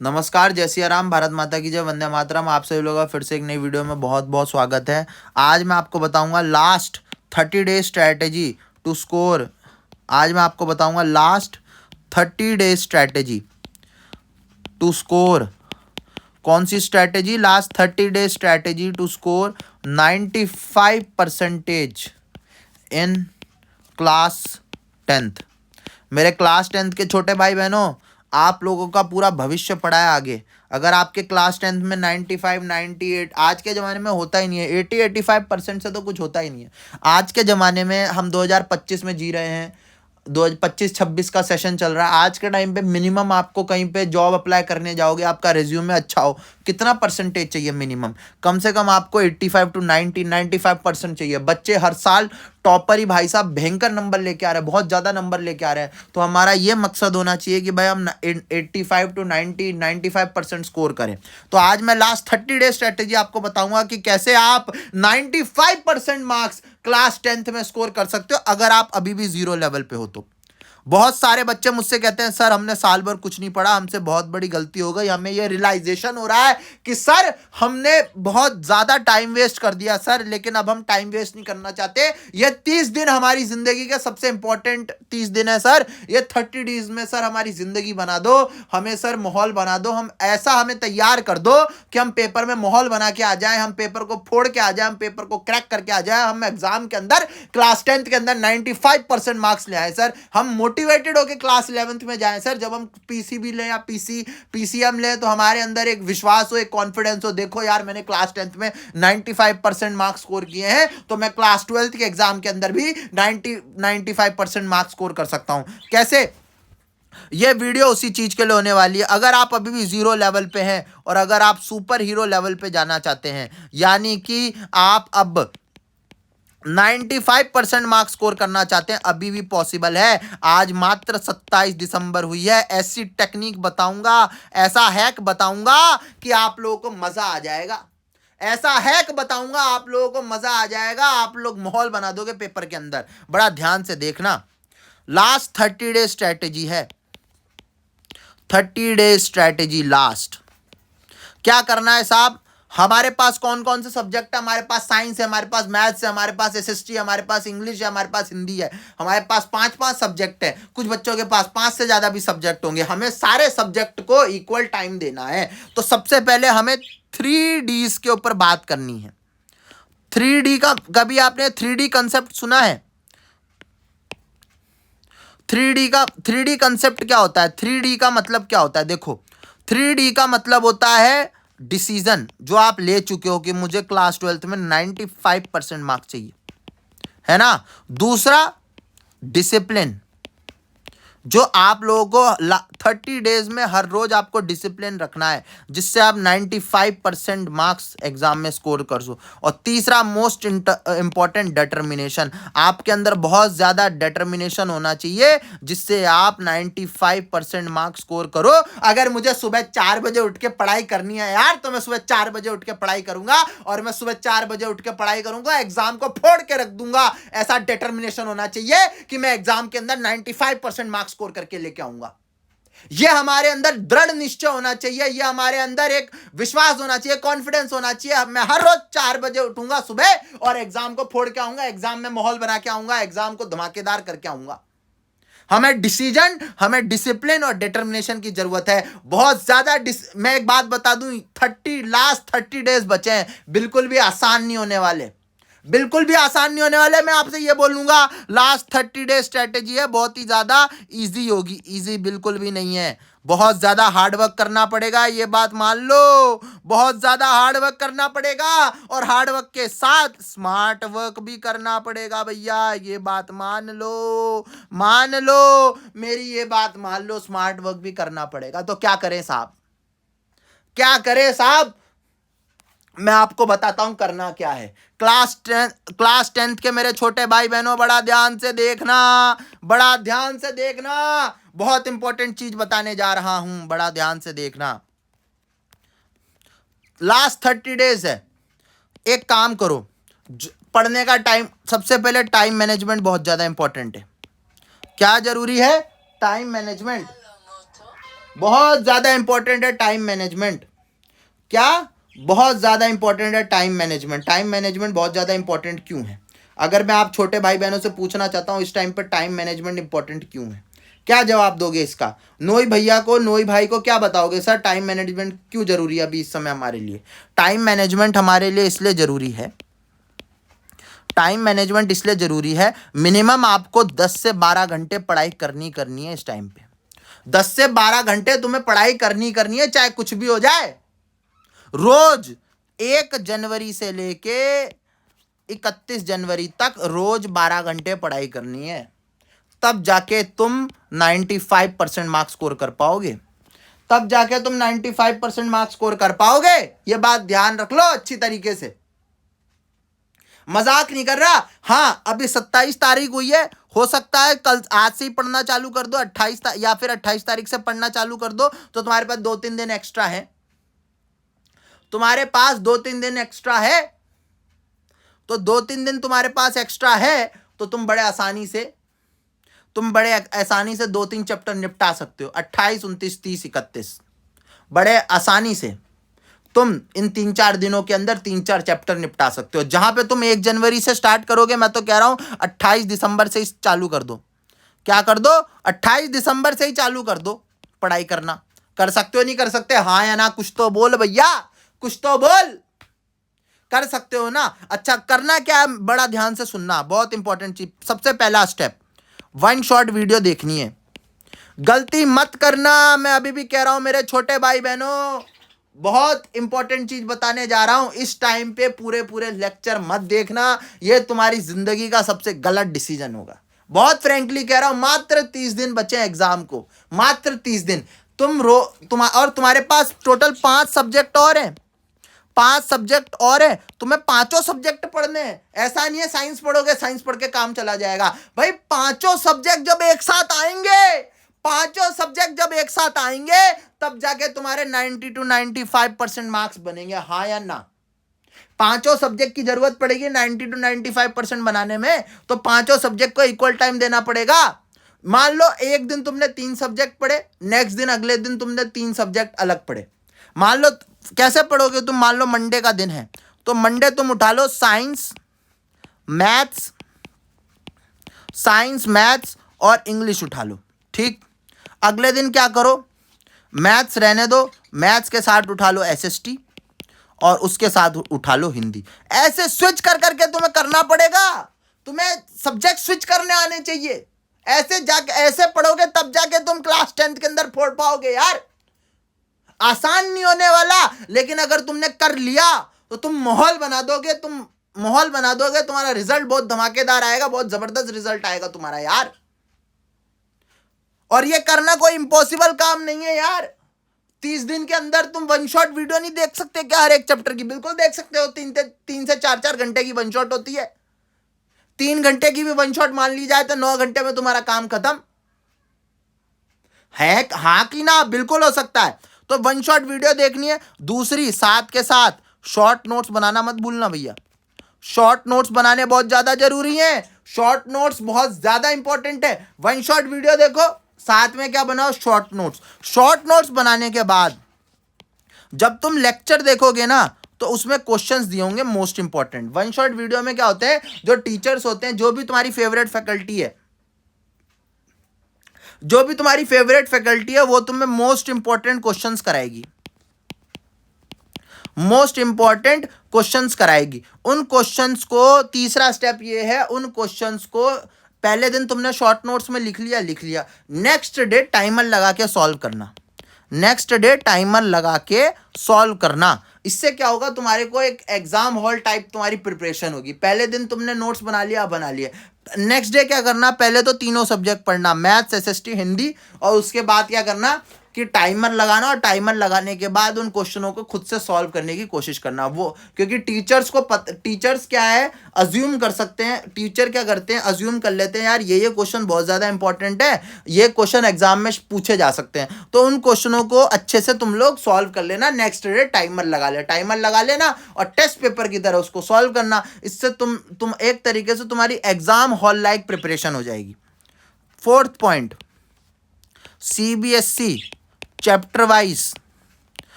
नमस्कार, जय सिया राम, भारत माता की जय, वंदे मातरम। आप सभी लोगों का फिर से एक नई वीडियो में बहुत बहुत स्वागत है। आज मैं आपको बताऊंगा last 30 day strategy to score. आज मैं आपको बताऊंगा last 30 day strategy to score. कौन सी strategy? Last 30 day strategy to score 95% in class 10th। मेरे क्लास 10th के छोटे भाई बहनों, आप लोगों का पूरा भविष्य पड़ा है आगे। अगर आपके क्लास 10th में 95 98, आज के ज़माने में होता ही नहीं है, 80 85% से तो कुछ होता ही नहीं है। आज के ज़माने में हम 2025 में जी रहे हैं, 2025-26 का सेशन चल रहा है। आज के टाइम पे मिनिमम आपको कहीं पे जॉब अप्लाई करने जाओगे, आपका रिज्यूमे अच्छा हो, कितना परसेंटेज चाहिए? मिनिमम कम से कम आपको 85 to 90 95% चाहिए। बच्चे हर साल टॉपर ही भाई साहब भयंकर नंबर लेके आ रहे हैं, बहुत ज़्यादा नंबर लेके आ रहे हैं। तो हमारा ये मकसद होना चाहिए कि भाई हम 85 to 90 95% स्कोर करें। तो आज मैं लास्ट 30 डे स्ट्रेटेजी आपको बताऊंगा कि कैसे आप 95% मार्क्स क्लास 10th में स्कोर कर सकते हो, अगर आप अभी भी जीरो लेवल पे हो तो। बहुत सारे बच्चे मुझसे कहते हैं, सर हमने साल भर कुछ नहीं पढ़ा, हमसे बहुत बड़ी गलती हो गई, हमें ये रियलाइजेशन हो रहा है कि सर हमने बहुत ज़्यादा टाइम वेस्ट कर दिया सर, लेकिन अब हम टाइम वेस्ट नहीं करना चाहते। ये 30 दिन हमारी ज़िंदगी के सबसे इंपॉर्टेंट 30 दिन है सर। ये 30 डेज में सर हमारी ज़िंदगी बना दो, हमें सर माहौल बना दो, हम ऐसा हमें तैयार कर दो कि हम पेपर में माहौल बना के आ जाए, हम पेपर को फोड़ के आ जाए, हम पेपर को क्रैक करके आ जाए, हम एग्जाम के अंदर क्लास 10th के अंदर 95% मार्क्स ले आए सर। हम मोटिवेटेड होकर क्लास 11th में जाएं सर। जब हम पीसीबी लें या पीसीएम लें तो हमारे अंदर एक विश्वास हो, एक कॉन्फिडेंस हो, देखो यार मैंने क्लास 10th में 95% मार्क्स स्कोर किए हैं, तो मैं क्लास 12th के एग्जाम के अंदर भी 95% मार्क्स स्कोर कर सकता हूं। कैसे? ये वीडियो उसी चीज के लिए होने वाली है। अगर आप अभी भी जीरो लेवल पे हैं और अगर आप सुपर हीरो लेवल पे जाना चाहते हैं, यानी कि आप अब 95% मार्क्स स्कोर करना चाहते हैं, अभी भी पॉसिबल है। आज मात्र 27 दिसंबर हुई है। ऐसी टेक्निक बताऊंगा, ऐसा हैक बताऊंगा कि आप लोगों को मजा आ जाएगा। ऐसा हैक बताऊंगा, आप लोगों को मजा आ जाएगा, आप लोग माहौल बना दोगे पेपर के अंदर। बड़ा ध्यान से देखना, लास्ट 30 डे स्ट्रैटेजी है। 30 डे स्ट्रैटेजी लास्ट। क्या करना है साहब? हमारे पास कौन कौन से सब्जेक्ट है? हमारे पास साइंस है, हमारे पास मैथ्स है, हमारे पास एसएसटी है, हमारे पास इंग्लिश है, हमारे पास हिंदी है। हमारे पास 5 सब्जेक्ट है। कुछ बच्चों के पास 5 से ज्यादा भी सब्जेक्ट होंगे। हमें सारे सब्जेक्ट को इक्वल टाइम देना है। तो सबसे पहले हमें 3Ds के ऊपर बात करनी है। 3D का कभी आपने 3D कंसेप्ट सुना है? 3D कंसेप्ट क्या होता है? 3D का मतलब क्या होता है? देखो, 3D का मतलब होता है डिसीजन, जो आप ले चुके हो कि मुझे क्लास 12th में 95% मार्क्स चाहिए, है ना। दूसरा, डिसिप्लिन, जो आप लोगों को 30 डेज में हर रोज आपको डिसिप्लिन रखना है, जिससे आप 95% मार्क्स एग्जाम में स्कोर कर सो। और तीसरा मोस्ट इंपॉर्टेंट, डिटर्मिनेशन। आपके अंदर बहुत ज़्यादा डिटर्मिनेशन होना चाहिए, जिससे आप 95% मार्क्स स्कोर करो। अगर मुझे सुबह 4 बजे उठ के पढ़ाई करनी है यार, तो मैं सुबह 4 बजे उठ के पढ़ाई करूंगा, और मैं सुबह 4 बजे उठ के पढ़ाई करूंगा, एग्जाम को फोड़ के रख दूंगा। ऐसा डिटर्मिनेशन होना चाहिए कि मैं एग्जाम के अंदर 95% मार्क्स स्कोर करके लेके आऊंगा। यह हमारे अंदर दृढ़ निश्चय होना चाहिए, यह हमारे अंदर एक विश्वास होना चाहिए, कॉन्फिडेंस होना चाहिए। मैं हर रोज 4 बजे उठूंगा सुबह और एग्जाम को फोड़ के आऊंगा, एग्जाम में माहौल बना के आऊंगा, एग्जाम को धमाकेदार करके आऊंगा। हमें डिसीजन, हमें डिसिप्लिन और डिटर्मिनेशन की जरूरत है बहुत ज्यादा। मैं एक बात बता दूं, लास्ट 30 डेज बचे हैं, बिल्कुल भी आसान नहीं होने वाले, बिल्कुल भी आसान नहीं होने वाले। मैं आपसे ये बोलूंगा, लास्ट 30 डे स्ट्रेटेजी है, बहुत ही ज्यादा इजी होगी। इजी बिल्कुल भी नहीं है, बहुत ज्यादा हार्ड वर्क करना पड़ेगा, ये बात मान लो। बहुत ज्यादा हार्ड वर्क करना पड़ेगा, और हार्ड वर्क के साथ स्मार्ट वर्क भी करना पड़ेगा भैया, ये बात मान लो, मान लो मेरी ये बात मान लो, स्मार्ट वर्क भी करना पड़ेगा। तो क्या करें साहब, क्या करें साहब? मैं आपको बताता हूं करना क्या है। क्लास 10th के मेरे छोटे भाई बहनों, बड़ा ध्यान से देखना, बड़ा ध्यान से देखना, बहुत इंपॉर्टेंट चीज बताने जा रहा हूं, बड़ा ध्यान से देखना। लास्ट 30 डेज है, एक काम करो, पढ़ने का टाइम, सबसे पहले टाइम मैनेजमेंट बहुत ज्यादा इंपॉर्टेंट है। क्या जरूरी है? Time management. बहुत ज्यादा इंपॉर्टेंट है टाइम मैनेजमेंट। क्या बहुत ज्यादा इंपॉर्टेंट है टाइम मैनेजमेंट। टाइम मैनेजमेंट बहुत ज्यादा इंपॉर्टेंट क्यों है? अगर मैं आप छोटे भाई बहनों से पूछना चाहता हूं इस टाइम पर टाइम मैनेजमेंट इंपॉर्टेंट क्यों है, क्या जवाब दोगे इसका? नोई भैया को, नोई भाई को क्या बताओगे? सर टाइम मैनेजमेंट क्यों जरूरी है अभी इस समय हमारे लिए? टाइम मैनेजमेंट हमारे लिए इसलिए जरूरी है, टाइम मैनेजमेंट इसलिए जरूरी है, मिनिमम आपको 10 से 12 घंटे पढ़ाई करनी है इस टाइम पे। 10 से 12 घंटे तुम्हें पढ़ाई करनी है, चाहे कुछ भी हो जाए। रोज 1 जनवरी से लेके 31 जनवरी तक रोज 12 घंटे पढ़ाई करनी है, तब जाके तुम 95% मार्क्स स्कोर कर पाओगे। तब जाके तुम 95% मार्क्स स्कोर कर पाओगे। ये बात ध्यान रख लो अच्छी तरीके से, मजाक नहीं कर रहा। हाँ अभी 27 तारीख हुई है, हो सकता है कल आज से ही पढ़ना चालू कर दो, 28 या फिर 28 तारीख से पढ़ना चालू कर दो, तो तुम्हारे पास 2-3 दिन एक्स्ट्रा है। तुम्हारे पास 2-3 दिन एक्स्ट्रा है, तो 2-3 दिन तुम्हारे पास एक्स्ट्रा है, तो तुम बड़े आसानी से 2-3 चैप्टर निपटा सकते हो। 28, 29, 30, 31 बड़े आसानी से तुम इन 3-4 दिनों के अंदर 3-4 चैप्टर निपटा सकते हो। जहां पे तुम 1 जनवरी से स्टार्ट करोगे, मैं तो कह रहा हूं 28 दिसंबर से ही चालू कर दो। क्या कर दो? 28 दिसंबर से ही चालू कर दो पढ़ाई करना। कर सकते हो नहीं कर सकते? हाँ या ना कुछ तो बोल भैया, कुछ तो बोल। कर सकते हो ना? अच्छा करना क्या है, बड़ा ध्यान से सुनना, बहुत इंपॉर्टेंट चीज। सबसे पहला स्टेप, 1 शॉर्ट वीडियो देखनी है। गलती मत करना, मैं अभी भी कह रहा हूं मेरे छोटे भाई बहनों, बहुत इंपॉर्टेंट चीज बताने जा रहा हूं। इस टाइम पे पूरे लेक्चर मत देखना, ये तुम्हारी जिंदगी का सबसे गलत डिसीजन होगा। बहुत फ्रेंकली कह रहा हूं, मात्र 30 दिन बचे एग्जाम को, मात्र 30 दिन। और तुम्हारे पास टोटल 5 सब्जेक्ट और हैं, 5 सब्जेक्ट और है, तुम्हें 5 सब्जेक्ट पढ़ने हैं। ऐसा नहीं है साइंस पढ़ोगे, साइंस पढ़ के काम चला जाएगा। भाई 5 सब्जेक्ट जब एक साथ आएंगे, 5 सब्जेक्ट जब एक साथ आएंगे, तब जाके तुम्हारे 90 to 95% मार्क्स बनेंगे। हाँ या ना? 5 सब्जेक्ट की जरूरत पड़ेगी 90 to 95% बनाने में, तो 5 सब्जेक्ट को इक्वल टाइम देना पड़ेगा। मान लो एक दिन तुमने 3 सब्जेक्ट पढ़े, नेक्स्ट दिन अगले दिन तुमने 3 सब्जेक्ट अलग पढ़े। मान लो कैसे पढ़ोगे तुम? मान लो मंडे का दिन है, तो मंडे तुम उठा लो साइंस, मैथ्स और इंग्लिश उठा लो, ठीक। अगले दिन क्या करो? मैथ्स रहने दो, मैथ्स के साथ उठा लो एसएसटी और उसके साथ उठा लो हिंदी। ऐसे स्विच कर करके तुम्हें करना पड़ेगा, तुम्हें सब्जेक्ट स्विच करने आने चाहिए। ऐसे पढ़ोगे तब जाके तुम क्लास 10th के अंदर फोड़ पाओगे यार। आसान नहीं होने वाला, लेकिन अगर तुमने कर लिया तो तुम माहौल बना दोगे, तुम्हारा रिजल्ट बहुत धमाकेदार आएगा, बहुत जबरदस्त रिजल्ट आएगा तुम्हारा यार। और ये करना कोई इम्पॉसिबल काम नहीं है यार। 30 दिन के अंदर तुम 1 शॉट वीडियो नहीं देख सकते क्या हर एक चैप्टर की? बिल्कुल देख सकते हो। 3 से 4 घंटे की 1 शॉट होती है। 3 घंटे की भी 1 शॉट मान ली जाए तो 9 घंटे में तुम्हारा काम खत्म है। हाँ कि ना? बिल्कुल हो सकता है। तो 1 शॉट वीडियो देखनी है। दूसरी, साथ के साथ शॉर्ट नोट्स बनाना मत भूलना भैया। शॉर्ट नोट्स बनाने बहुत ज्यादा जरूरी है, शॉर्ट नोट्स बहुत ज्यादा इंपॉर्टेंट है। 1 शॉट वीडियो देखो, साथ में क्या बनाओ? Short notes. शॉर्ट नोट्स बनाने के बाद जब तुम लेक्चर देखोगे ना, तो उसमें क्वेश्चंस दिए होंगे मोस्ट इंपॉर्टेंट। 1 शॉट वीडियो में क्या होते हैं, जो टीचर्स होते हैं, जो भी तुम्हारी फेवरेट फैकल्टी है, वो तुम्हें मोस्ट इंपॉर्टेंट क्वेश्चंस कराएगी। उन क्वेश्चंस को, तीसरा स्टेप ये है, उन क्वेश्चंस को पहले दिन तुमने शॉर्ट नोट्स में लिख लिया। नेक्स्ट डे टाइमर लगा के सॉल्व करना। इससे क्या होगा, तुम्हारे को एक एग्जाम हॉल टाइप तुम्हारी प्रिपरेशन होगी। पहले दिन तुमने नोट्स बना लिया। नेक्स्ट डे क्या करना? पहले तो तीनों सब्जेक्ट पढ़ना, मैथ्स, एसएसटी, हिंदी, और उसके बाद क्या करना कि टाइमर लगाना, और टाइमर लगाने के बाद उन क्वेश्चनों को खुद से सॉल्व करने की कोशिश करना। वो क्योंकि टीचर्स क्या है, अज्यूम कर सकते हैं। टीचर क्या करते हैं, अज्यूम कर लेते हैं यार ये क्वेश्चन बहुत ज़्यादा इंपॉर्टेंट है, ये क्वेश्चन एग्जाम में पूछे जा सकते हैं। तो उन क्वेश्चनों को अच्छे से तुम लोग सॉल्व कर लेना। नेक्स्ट डे टाइमर लगा लेना और टेस्ट पेपर की तरह उसको सॉल्व करना। इससे तुम एक तरीके से तुम्हारी एग्जाम हॉल लाइक प्रिपरेशन हो जाएगी। 4th point, CBSE chapter wise,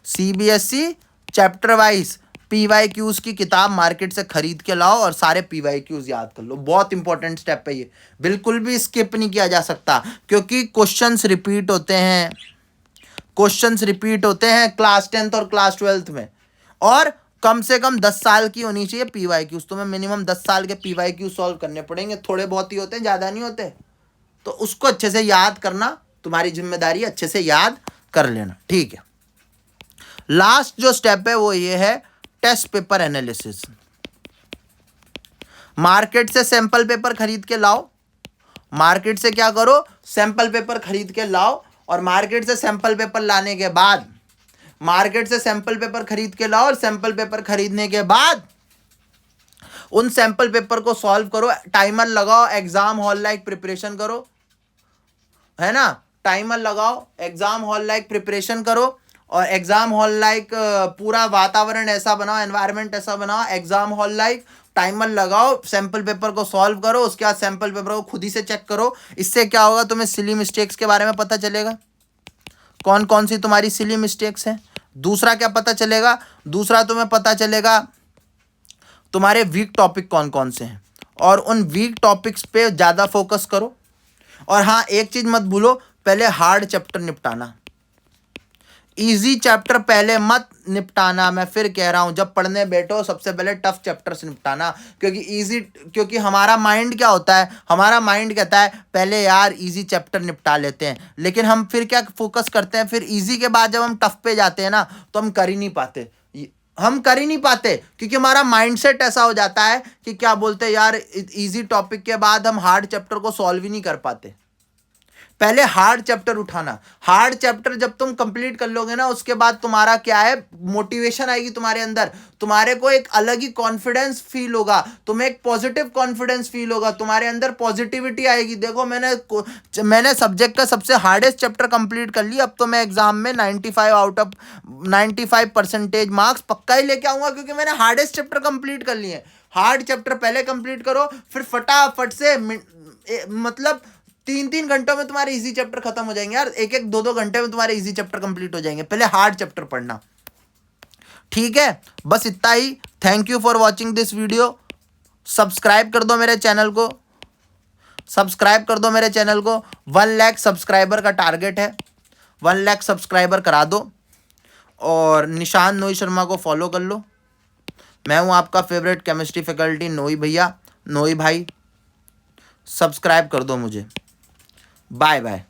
CBSE chapter wise PYQs की किताब मार्केट से खरीद के लाओ और सारे पीवाईक्यूज याद कर लो। बहुत इंपॉर्टेंट स्टेप है ये, बिल्कुल भी स्किप नहीं किया जा सकता, क्योंकि क्वेश्चंस रिपीट होते हैं, क्वेश्चंस रिपीट होते हैं क्लास 10th और क्लास 12th में। और कम से कम 10 साल की होनी चाहिए पीवाईक्यूज, तुम्हें मिनिमम 10 साल के पीवाईक्यूज सॉल्व करने पड़ेंगे, थोड़े बहुत ही होते हैं, ज़्यादा नहीं होते। तो उसको अच्छे से याद करना तुम्हारी जिम्मेदारी, अच्छे से याद कर लेना, ठीक है। लास्ट जो स्टेप है वो ये है टेस्ट पेपर एनालिसिस। मार्केट से सैंपल पेपर खरीद के लाओ, मार्केट से क्या करो, सैंपल पेपर खरीद के लाओ, और मार्केट से सैंपल पेपर लाने के बाद, मार्केट से सैंपल पेपर खरीद के लाओ और सैंपल पेपर खरीदने के बाद उन सैंपल पेपर को सॉल्व करो, टाइमर लगाओ, एग्जाम हॉल लाइक प्रिपरेशन करो, है ना, टाइमर लगाओ, एग्जाम हॉल लाइक प्रिपरेशन करो, और एग्जाम हॉल लाइक पूरा वातावरण ऐसा बनाओ, एनवायरनमेंट ऐसा बनाओ एग्जाम हॉल लाइक, टाइमर लगाओ, सैंपल पेपर को सॉल्व करो, उसके बाद सैंपल पेपर को खुद ही से चेक करो। इससे क्या होगा, तुम्हें सिली मिस्टेक्स के बारे में पता चलेगा, कौन कौन सी तुम्हारी सिली मिस्टेक्स हैं। दूसरा क्या पता चलेगा, दूसरा तुम्हें पता चलेगा तुम्हारे वीक टॉपिक कौन कौन से हैं, और उन वीक टॉपिक्स पे ज़्यादा फोकस करो। और हाँ, एक चीज़ मत भूलो, पहले हार्ड चैप्टर निपटाना, इजी चैप्टर पहले मत निपटाना। मैं फिर कह रहा हूँ, जब पढ़ने बैठो सबसे पहले टफ चैप्टर से निपटाना, क्योंकि हमारा माइंड क्या होता है, हमारा माइंड कहता है पहले यार इजी चैप्टर निपटा लेते हैं, लेकिन हम फिर क्या फोकस करते हैं, फिर इजी के बाद जब हम टफ पे जाते हैं ना, तो हम कर ही नहीं पाते, क्योंकि हमारा माइंडसेट ऐसा हो जाता है कि क्या बोलते हैं यार, इजी टॉपिक के बाद हम हार्ड चैप्टर को सॉल्व ही नहीं कर पाते। पहले हार्ड चैप्टर उठाना, हार्ड चैप्टर जब तुम कंप्लीट कर लोगे ना, उसके बाद तुम्हारा क्या है, मोटिवेशन आएगी तुम्हारे अंदर, तुम्हारे को एक अलग ही कॉन्फिडेंस फील होगा, तुम्हें एक पॉजिटिव कॉन्फिडेंस फील होगा, तुम्हारे अंदर पॉजिटिविटी आएगी। देखो मैंने सब्जेक्ट का सबसे हार्डेस्ट चैप्टर कंप्लीट कर लिया, अब तो मैं एग्जाम में 95 आउट ऑफ 95% मार्क्स पक्का ही लेके आऊंगा, क्योंकि मैंने हार्डेस्ट चैप्टर कंप्लीट कर लिए। हार्ड चैप्टर पहले कंप्लीट करो, फिर फटाफट से मतलब 3-3 घंटों में तुम्हारे इजी चैप्टर खत्म हो जाएंगे यार, 1-2 घंटे में तुम्हारे इजी चैप्टर कंप्लीट हो जाएंगे। पहले हार्ड चैप्टर पढ़ना, ठीक है। बस इतना ही। Thank you for watching this video. Subscribe कर दो मेरे चैनल को, सब्सक्राइब कर दो मेरे चैनल को। 1 लाख सब्सक्राइबर का टारगेट है, 1 लाख सब्सक्राइबर करा दो। और निशान नोई शर्मा को फॉलो कर लो। मैं हूँ आपका फेवरेट केमिस्ट्री फैकल्टी नोई भैया, नोई भाई। सब्सक्राइब कर दो मुझे। Bye bye.